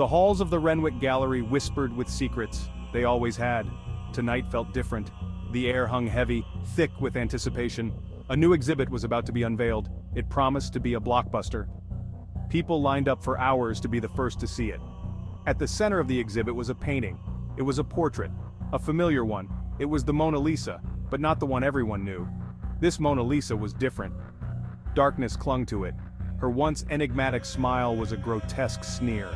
The halls of the Renwick Gallery whispered with secrets. They always had. Tonight felt different. The air hung heavy, thick with anticipation. A new exhibit was about to be unveiled. It promised to be a blockbuster. People lined up for hours to be the first to see it. At the center of the exhibit was a painting. It was a portrait. A familiar one. It was the Mona Lisa, but not the one everyone knew. This Mona Lisa was different. Darkness clung to it. Her once enigmatic smile was a grotesque sneer.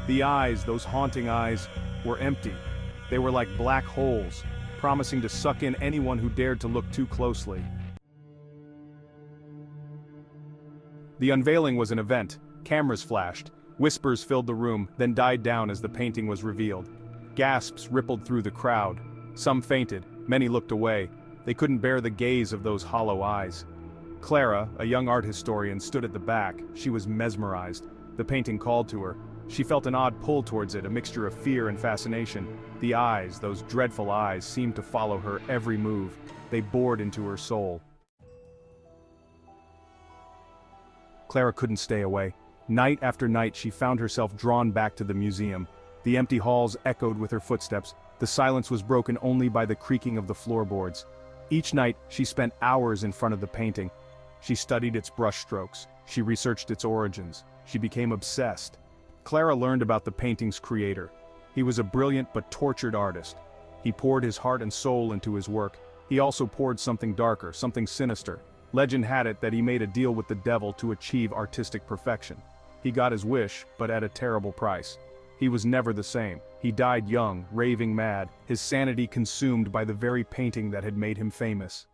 The eyes, those haunting eyes, were empty. They were like black holes, promising to suck in anyone who dared to look too closely. The unveiling was an event. Cameras flashed. Whispers filled the room, then died down as the painting was revealed. Gasps rippled through the crowd. Some fainted, many looked away. They couldn't bear the gaze of those hollow eyes. Clara, a young art historian, stood at the back. She was mesmerized. The painting called to her. She felt an odd pull towards it, a mixture of fear and fascination. The eyes, those dreadful eyes, seemed to follow her every move. They bored into her soul. Clara couldn't stay away. Night after night she found herself drawn back to the museum. The empty halls echoed with her footsteps. The silence was broken only by the creaking of the floorboards. Each night, she spent hours in front of the painting. She studied its brushstrokes. She researched its origins. She became obsessed. Clara learned about the painting's creator. He was a brilliant but tortured artist. He poured his heart and soul into his work. He also poured something darker, something sinister. Legend had it that he made a deal with the devil to achieve artistic perfection. He got his wish, but at a terrible price. He was never the same. He died young, raving mad, his sanity consumed by the very painting that had made him famous.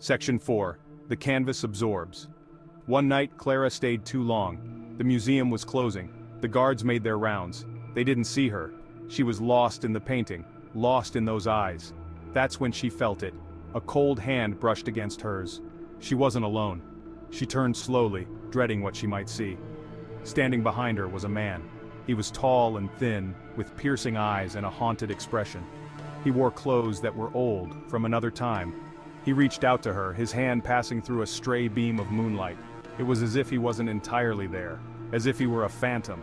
Section 4. The Canvas Absorbs. One night, Clara stayed too long. The museum was closing. The guards made their rounds. They didn't see her. She was lost in the painting, lost in those eyes. That's when she felt it. A cold hand brushed against hers. She wasn't alone. She turned slowly, dreading what she might see. Standing behind her was a man. He was tall and thin, with piercing eyes and a haunted expression. He wore clothes that were old, from another time. He reached out to her, his hand passing through a stray beam of moonlight. It was as if he wasn't entirely there, as if he were a phantom.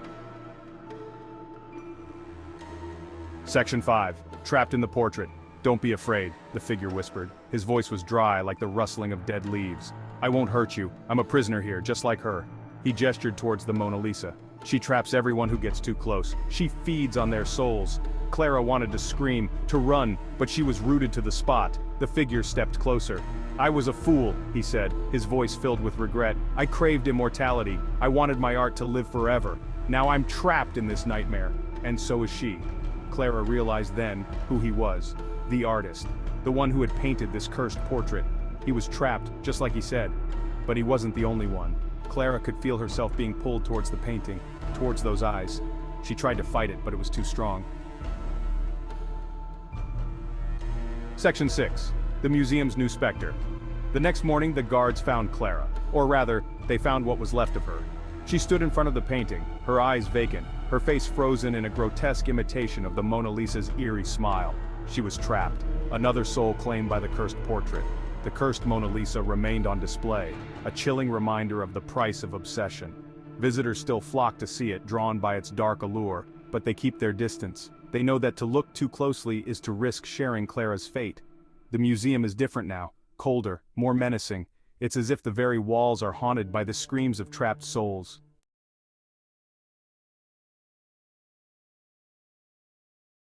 Section 5. Trapped in the portrait. "Don't be afraid," the figure whispered. His voice was dry, like the rustling of dead leaves. "I won't hurt you. I'm a prisoner here, just like her." He gestured towards the Mona Lisa. "She traps everyone who gets too close. She feeds on their souls." Clara wanted to scream, to run, but she was rooted to the spot. The figure stepped closer. "I was a fool," he said, his voice filled with regret. "I craved immortality. I wanted my art to live forever. Now I'm trapped in this nightmare." And so is she. Clara realized then who he was. The artist. The one who had painted this cursed portrait. He was trapped, just like he said. But he wasn't the only one. Clara could feel herself being pulled towards the painting, towards those eyes. She tried to fight it, but it was too strong. Section 6. The museum's new specter. The next morning, the guards found Clara. Or rather, they found what was left of her. She stood in front of the painting, her eyes vacant, her face frozen in a grotesque imitation of the Mona Lisa's eerie smile. She was trapped, another soul claimed by the cursed portrait. The cursed Mona Lisa remained on display, a chilling reminder of the price of obsession. Visitors still flock to see it, drawn by its dark allure, but they keep their distance. They know that to look too closely is to risk sharing Clara's fate. The museum is different now, colder, more menacing. It's as if the very walls are haunted by the screams of trapped souls.